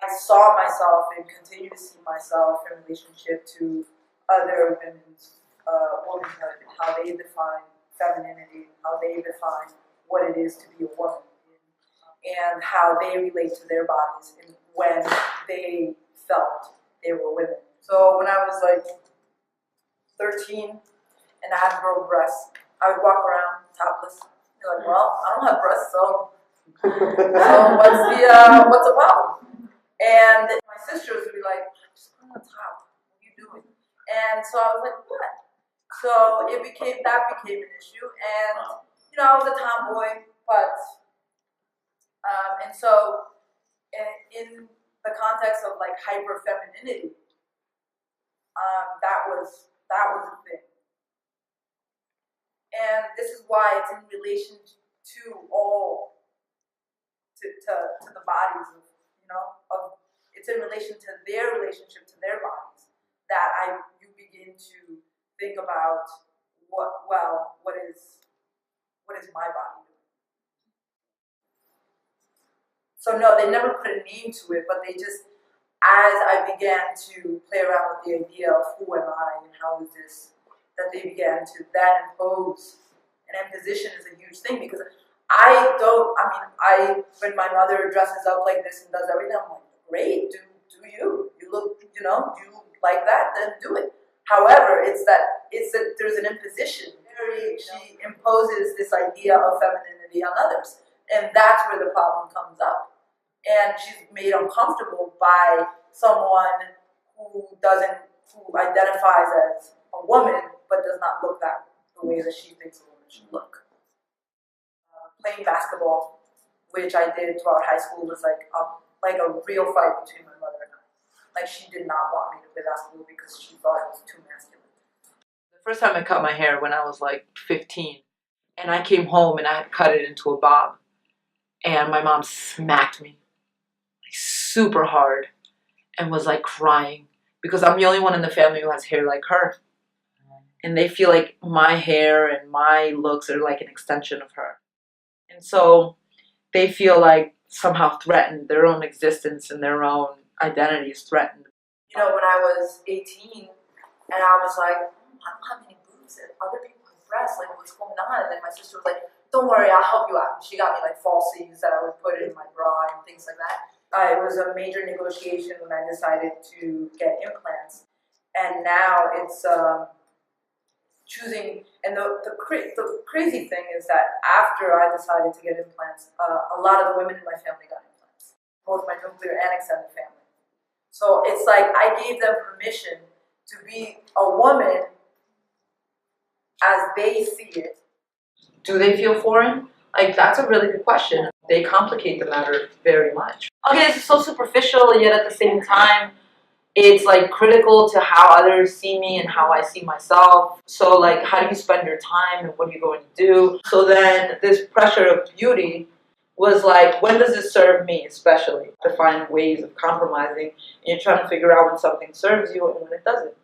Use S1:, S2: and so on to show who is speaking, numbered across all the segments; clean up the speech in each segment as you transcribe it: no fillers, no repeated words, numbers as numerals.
S1: I saw myself and continue to see myself in relationship to other women's womanhood and how they define femininity, how they define what it is to be a woman, and how they relate to their bodies and when they felt they were women. So when I was like 13 and I had girl breasts, I would walk around topless. They're like, well, I don't have breasts, so what's the problem? And my sisters would be like, just put on the top. What are you doing? And so I was like, what? So that became an issue, and I was a tomboy, but and so in the context of like hyper femininity, that was a thing. And this is why it's in relation to all, to the bodies of it's in relation to their relationship to their bodies that you begin to think about what is my body doing. So no, they never put a name to it, but they just, as I began to play around with the idea of who am I and how is this, that they began to then impose. And imposition is a huge thing because when my mother dresses up like this and does everything, I'm like, great, do you? You look, you like that, then do it. However, it's that there's an imposition. She imposes this idea of femininity on others. And that's where the problem comes up. And she's made uncomfortable by someone who identifies as a woman, but does not look the way that she thinks a woman should look. Playing basketball, which I did throughout high school, was like a real fight between my mother and I. Like, she did not want me to play basketball because she thought it was too masculine. The first time I cut my hair when I was like 15, and I came home and I had cut it into a bob, and my mom smacked me like super hard and was like crying because I'm the only one in the family who has hair like her. And they feel like my hair and my looks are like an extension of her. And so they feel like somehow threatened, their own existence and their own identity is threatened. When I was 18 and I was like, I don't have any boobs and other people have breasts, like what's going on? And then my sister was like, don't worry, I'll help you out. And she got me like falsies that I would put in my bra and things like that. It was a major negotiation when I decided to get implants. And now it's choosing, and the crazy thing is that after I decided to get implants, a lot of the women in my family got implants, both my nuclear and extended family. So it's like I gave them permission to be a woman as they see it. Do they feel foreign? Like, that's a really good question. They complicate the matter very much. Okay, this is so superficial, yet at the same time, it's like critical to how others see me and how I see myself. So like, how do you spend your time and what are you going to do? So then this pressure of beauty was like, when does it serve me especially? To find ways of compromising, and you're trying to figure out when something serves you and when it doesn't.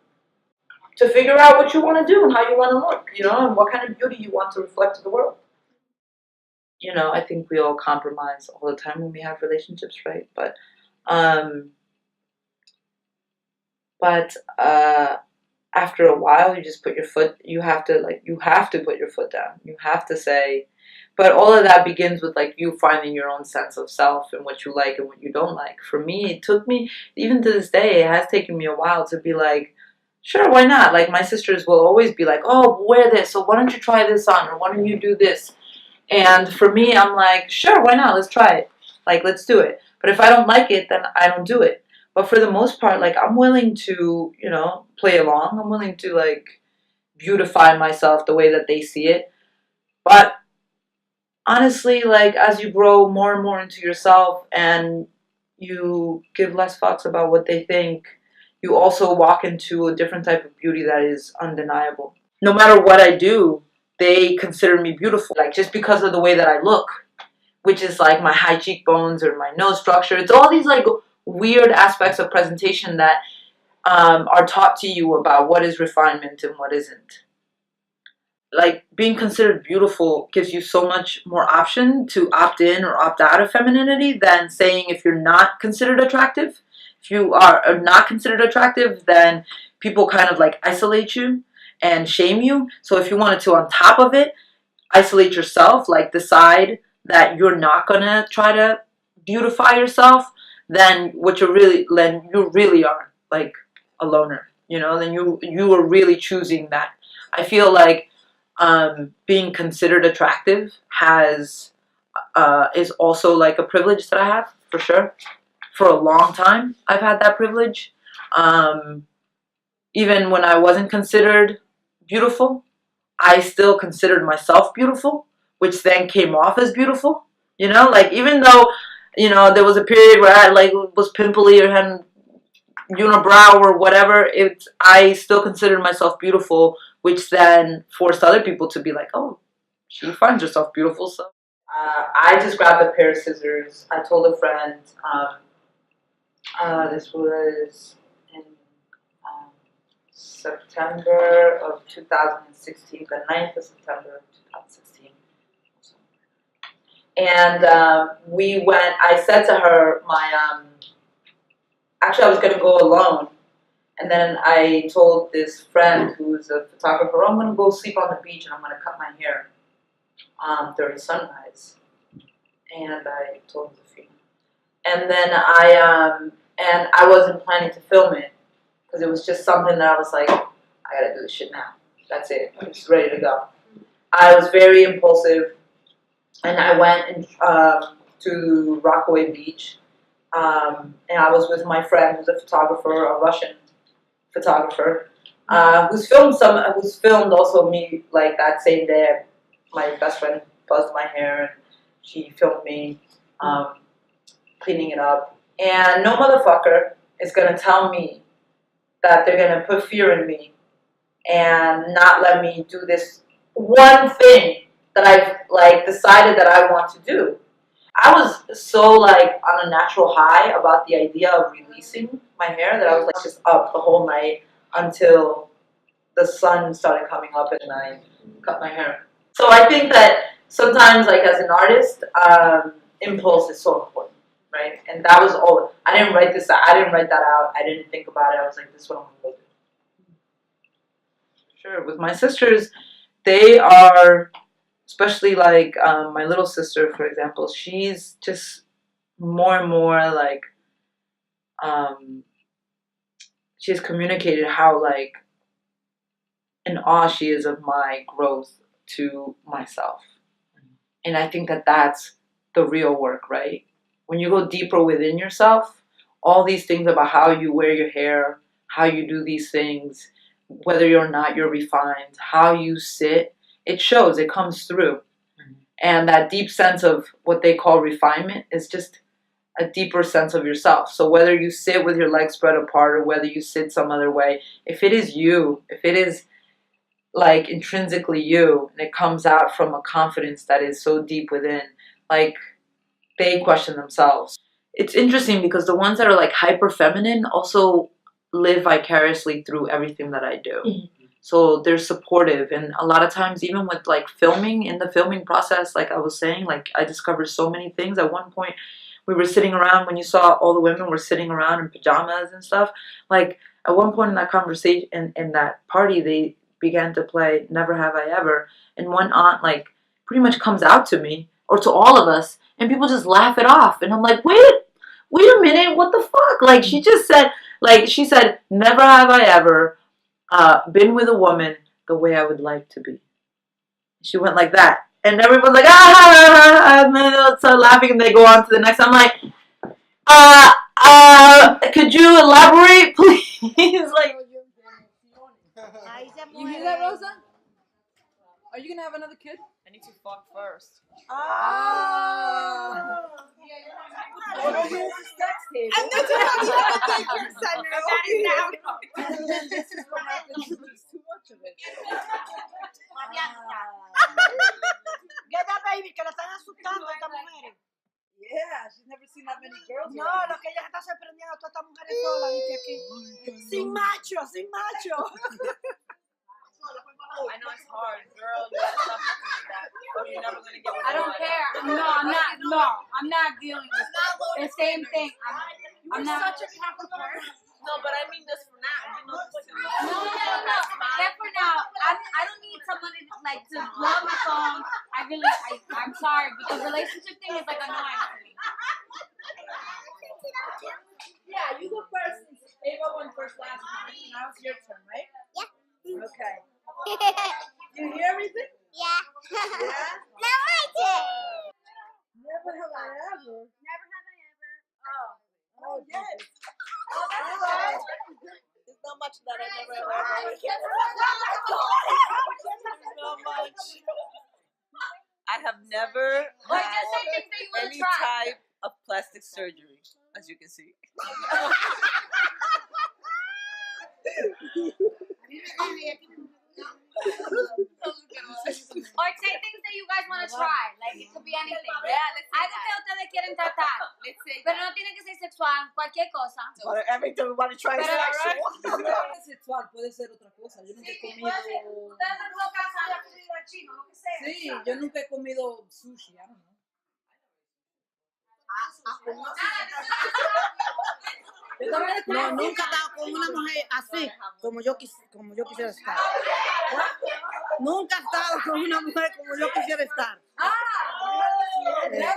S1: To figure out what you want to do and how you want to look, and what kind of beauty you want to reflect to the world. I think we all compromise all the time when we have relationships, right? But after a while, you have to put your foot down. You have to say, but all of that begins with like you finding your own sense of self and what you like and what you don't like. For me, it took me, even to this day, it has taken me a while to be like, sure, why not? Like, my sisters will always be like, oh, wear this, so why don't you try this on, or why don't you do this? And for me, I'm like, sure, why not? Let's try it. Like, let's do it. But if I don't like it, then I don't do it. But for the most part, like, I'm willing to, play along. I'm willing to, like, beautify myself the way that they see it. But honestly, like, as you grow more and more into yourself and you give less fucks about what they think, you also walk into a different type of beauty that is undeniable. No matter what I do, they consider me beautiful, like, just because of the way that I look, which is like my high cheekbones or my nose structure. It's all these like weird aspects of presentation that are taught to you about what is refinement and what isn't.
S2: like being considered beautiful gives you so much more option to opt in or opt out of femininity than saying if you're not considered attractive. If you are not considered attractive, then people kind of like isolate you and shame you. So if you wanted to, on top of it, isolate yourself, like decide that you're not gonna try to beautify yourself, then then you really are like a loner. You know, then you are really choosing that. I feel like being considered attractive is also like a privilege that I have for sure. For a long time, I've had that privilege. Um, Even when I wasn't considered beautiful, I still considered myself beautiful, which then came off as beautiful. You know, like even though, there was a period where I like was pimply or had unibrow or whatever, I still considered myself beautiful, which then forced other people to be like, oh, she finds herself beautiful. So I just grabbed a pair of scissors. I told a friend, this was in September of 2016, the 9th of September of 2016. And we went, I said to her, actually I was going to go alone. And then I told this friend who's a photographer, I'm going to go sleep on the beach and I'm going to cut my hair during sunrise. And I told Zafina. And then I wasn't planning to film it because it was just something that I was like, I got to do this shit now. That's it. I'm just ready to go. I was very impulsive. And I went to Rockaway Beach. And I was with my friend who's a photographer, a Russian photographer, who's filmed also me like that same day. My best friend buzzed my hair and she filmed me cleaning it up. And no motherfucker is gonna tell me that they're gonna put fear in me and not let me do this one thing that I've like decided that I want to do. I was so like on a natural high about the idea of releasing my hair that I was like just up the whole night until the sun started coming up and I cut my hair. So I think that sometimes like as an artist, impulse is so important, right? And that was all. I didn't write that out. I didn't think about it. I was like, this is what I'm going to do. Sure. With my sisters, they are, especially like my little sister, for example, she's just more and more like she's communicated how like in awe she is of my growth to myself. And I think that that's the real work, right? When you go deeper within yourself, all these things about how you wear your hair, how you do these things, whether or not you're refined, how you sit, it shows, it comes through. And that deep sense of what they call refinement is just a deeper sense of yourself. So whether you sit with your legs spread apart or whether you sit some other way, if it is you, if it is like intrinsically you, and it comes out from a confidence that is so deep within, like they question themselves. It's interesting because the ones that are like hyper feminine also live vicariously through everything that I do. Mm-hmm. So they're supportive, and a lot of times even with like filming, in the filming process, like I was saying, like I discovered so many things. At one point we were sitting around, when you saw all the women were sitting around in pajamas and stuff, like at one point in that conversation, in that party, they began to play Never Have I Ever, and one aunt like pretty much comes out to me or to all of us, and people just laugh it off, and I'm like, wait a minute, what the fuck? Like she said, never have I ever been with a woman the way I would like to be. She went like that, and everyone's like, and then they'll start laughing, and they go on to the next. I'm like, could you elaborate, please? Like,
S1: you hear that, Rosa? Are you gonna have another kid?
S3: I need to fuck first.
S1: Well, here's the sex table.
S3: And then you have a daycare center. That is now.
S1: This is what happens when there's too much of it.
S3: Get that baby, que la están asustando estas mujeres.
S1: Yeah, she's never seen that many girls.
S3: No, lo que ella está sorprendiendo a todas estas mujeres solas. Dice aquí. Sin macho, sin macho.
S4: I know it's hard, girl. You gotta stop looking like that, or you're never gonna get what
S3: I don't care. I'm not dealing with the same thing. I'm not.
S4: Such a Capricorn. No, but I mean this for now. You know,
S3: No. That for now. I don't need somebody like to love my song. I'm sorry, but the relationship thing is like annoying to me.
S5: Yeah, you go first. Ava went first last time. Now it's your turn, right?
S6: Yeah.
S5: Okay. You hear everything?
S6: Yeah.
S5: Yeah?
S6: Now my turn.
S5: Never have I ever.
S6: Never have I ever.
S5: Oh, yes.
S4: there's not much that I never ever. There's not much. I have never
S3: Or
S4: had
S3: just say things that you want to
S4: any
S3: try.
S4: type of plastic surgery, as you can see.
S3: Or say things that you guys want to try. Like it could be anything.
S4: Yeah, let's say
S3: Algo que ustedes quieren tratar.
S4: Let's say
S3: Pero no tiene que ser sexual, cualquier cosa.
S4: everything we want to try
S3: Pero,
S4: sexual.
S5: Sexual, puede ser otra cosa. Yo nunca he
S3: Sí,
S5: comido.
S3: puede ser. Ustedes no pueden casar la comida chino, lo que sea.
S5: Sí, yo nunca he comido sushi. I don't know.
S7: No, nunca he estado con una mujer así como yo quisiera estar. Nunca he estado con una mujer como yo quisiera estar. Eso.
S3: Nunca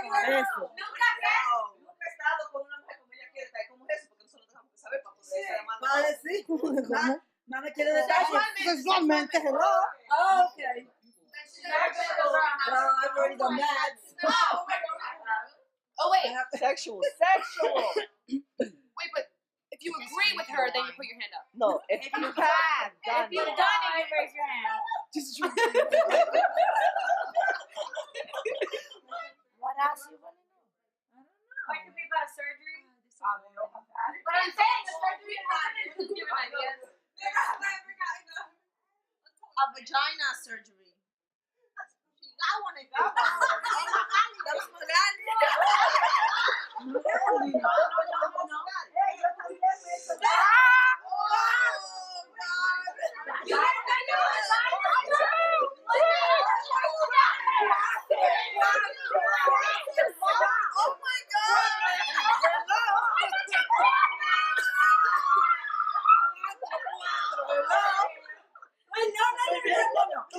S4: Nunca he estado con una mujer como ella quiere estar. ¿Cómo es eso? Porque nosotros tenemos que saber para poder ser amantes.
S5: Para decir, ¿cómo? Nada quiere decir.
S7: Sexualmente, hello.
S5: Oh, okay. Well, I've already done that.
S8: Oh wait,
S4: Sexual.
S8: wait, but if you agree with her, then you put your hand up.
S4: No, if you have done
S3: If you've done it, you raise your hand.
S6: What else you want to know?
S3: Or it could be about a surgery. But I'm saying the surgery is giving ideas.
S4: a vagina surgery. I want to go. That's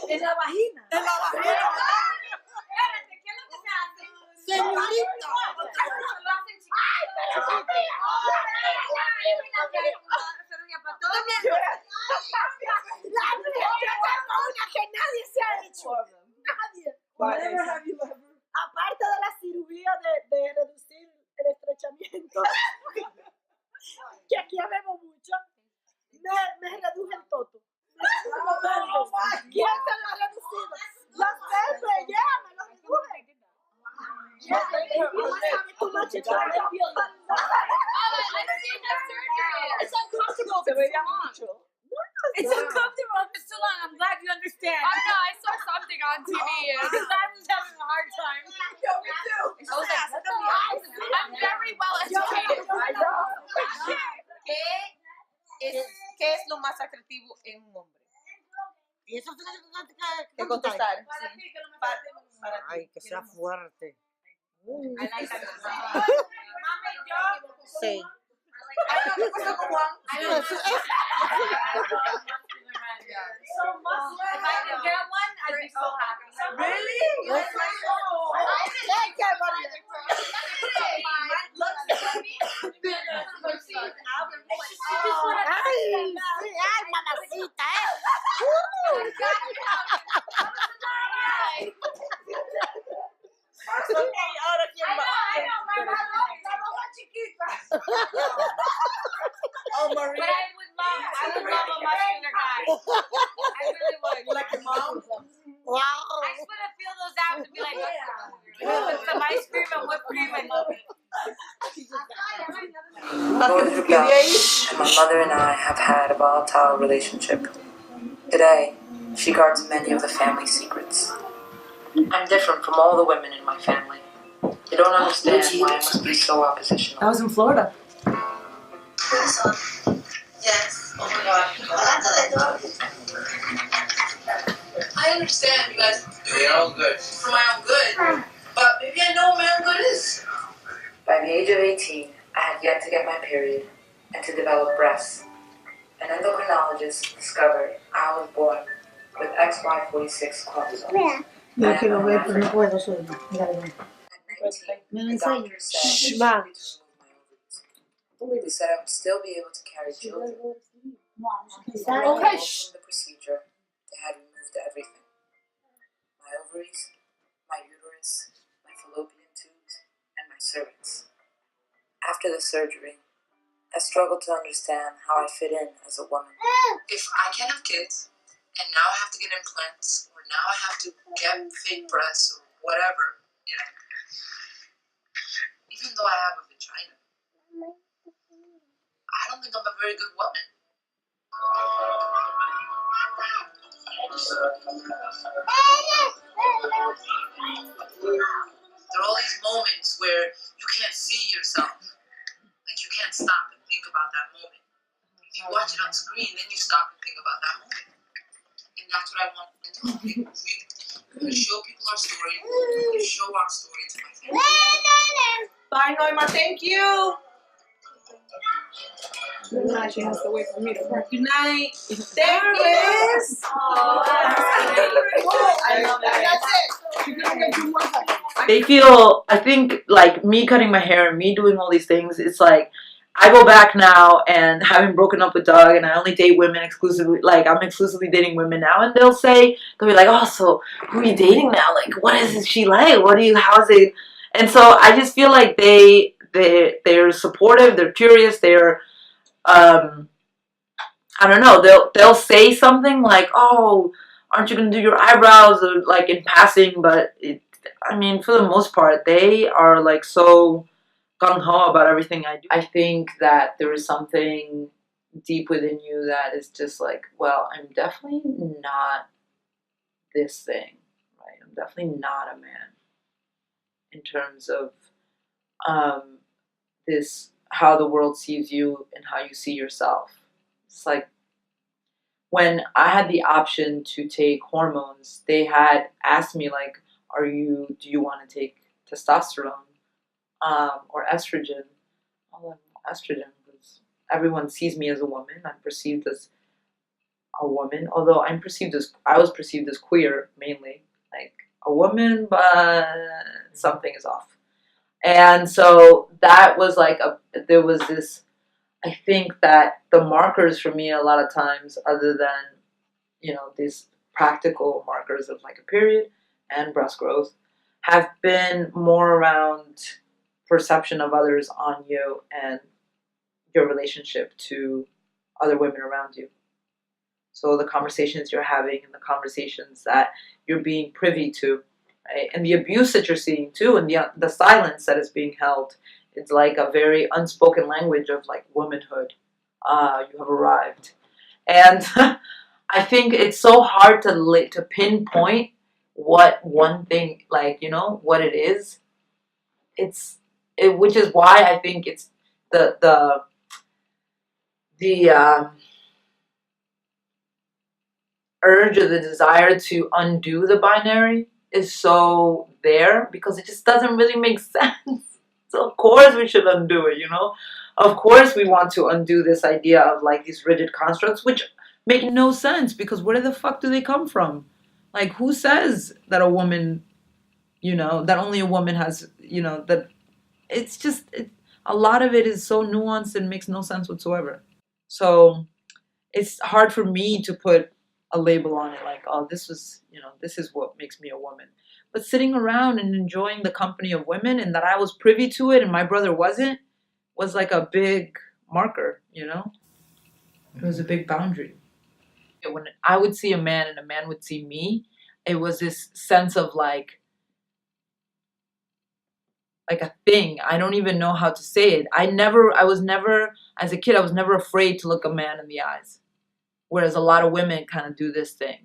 S5: En la vagina.
S7: En la vagina.
S3: Espérate, ¿qué es lo que se hace?
S7: Señorita.
S3: Lo hacen chiquito.
S6: Que nadie se ha hecho. Nadie.
S5: Whatever have you ever.
S6: Aparte de la cirugía de reducir el estrechamiento, que aquí habemos mucho, me reduje el toto. ¿Quién se lo ha reducido? Los peces, ya, me lo reduje.
S8: It's uncomfortable.
S4: Se veía mucho.
S3: It's uncomfortable if it's too long. I'm glad you understand.
S8: I know. I saw something on TV.
S3: Because I was having a hard time.
S8: I was like, I'm very well educated.
S4: ¿Qué es lo más atractivo en un hombre?
S7: Y eso
S4: ¿Qué contestar?
S7: Ay, que sea fuerte. Sí.
S3: If I could get one, I'd be so happy.
S4: Really?
S7: Ay, mamacita,
S4: Ahora quién va. Oh, Maria.
S3: But I would love a muscular guy. I really would.
S4: Like your mom.
S7: Wow.
S3: I just want to feel those abs and be like, with some ice cream and whipped cream and love it.
S2: Going through bouts, and my mother and I have had a volatile relationship. Today, she guards many of the family secrets. I'm different from all the women in my family. They don't understand why I must be so oppositional.
S5: I was in Florida.
S4: Yes. Oh my God.
S1: understand you guys do your own good for my own good, but maybe I know what my own good is. By the age of 18, I had yet to get my period and to develop breasts. An endocrinologist discovered I was born with XY46 chromosomes.
S7: Yo quiero ver, pero no puedo solo. Mira, mira.
S1: At 19,
S7: Me lo
S1: the
S7: enseño.
S1: doctor said I should remove my ovaries. They said I would still be able to carry children.
S8: Okay,
S1: From the procedure, they had removed everything. My ovaries, my uterus, my fallopian tubes, and my cervix. After the surgery, I struggled to understand how I fit in as a woman. If I can't have kids, and now I have to get implants, or now I have to get fake breasts, or whatever, you know, even though I have a vagina, I don't think I'm a very good woman. There are all these moments where you can't see yourself. Like you can't stop and think about that moment. If you watch it on screen, then you stop and think about that moment. And that's what I want to do. We're going to show people our story. We're going to show our story to my family.
S4: Bye, Noima. Thank you. Good night. She has to wait for me to work. Good night. Thank you. Liz. I love that. That's it. You're gonna get 2 more seconds.
S2: They feel, I think, like me cutting my hair and me doing all these things, it's like I go back now and having broken up with Doug and I only date women exclusively, like I'm exclusively dating women now, and they'll be like, oh, so who are you dating now? Like, what is she like? How's it? And so I just feel like they're supportive, they're curious, they're, I don't know, they'll say something like, oh, aren't you going to do your eyebrows, or like in passing, but I mean, for the most part, they are like so gung-ho about everything I do. I think that there is something deep within you that is just like, well, I'm definitely not this thing, right? I'm definitely not a man in terms of this, how the world sees you and how you see yourself. It's like when I had the option to take hormones, they had asked me like, do you want to take testosterone or estrogen? I'm like, estrogen, because everyone sees me as a woman. I'm perceived as a woman, although I was perceived as queer mainly, like a woman, but something is off. And so that was like there was this, I think that the markers for me a lot of times, other than, these practical markers of like a period and breast growth, have been more around perception of others on you and your relationship to other women around you. So the conversations you're having and the conversations that you're being privy to, right? And the abuse that you're seeing too, and the silence that is being held. It's like a very unspoken language of like womanhood. You have arrived. And I think it's so hard to pinpoint what one thing, like, what it is. Which is why I think it's the urge or the desire to undo the binary is so there, because it just doesn't really make sense. So of course we should undo it, Of course we want to undo this idea of like these rigid constructs, which make no sense, because where the fuck do they come from? Like, who says that a woman, that only a woman has, that it's just, a lot of it is so nuanced and makes no sense whatsoever. So it's hard for me to put a label on it, like, oh, this is what makes me a woman. But sitting around and enjoying the company of women, and that I was privy to it and my brother wasn't, was like a big marker, It was a big boundary. When I would see a man and a man would see me, it was this sense of like a thing. I don't even know how to say it. As a kid, I was never afraid to look a man in the eyes. Whereas a lot of women kind of do this thing,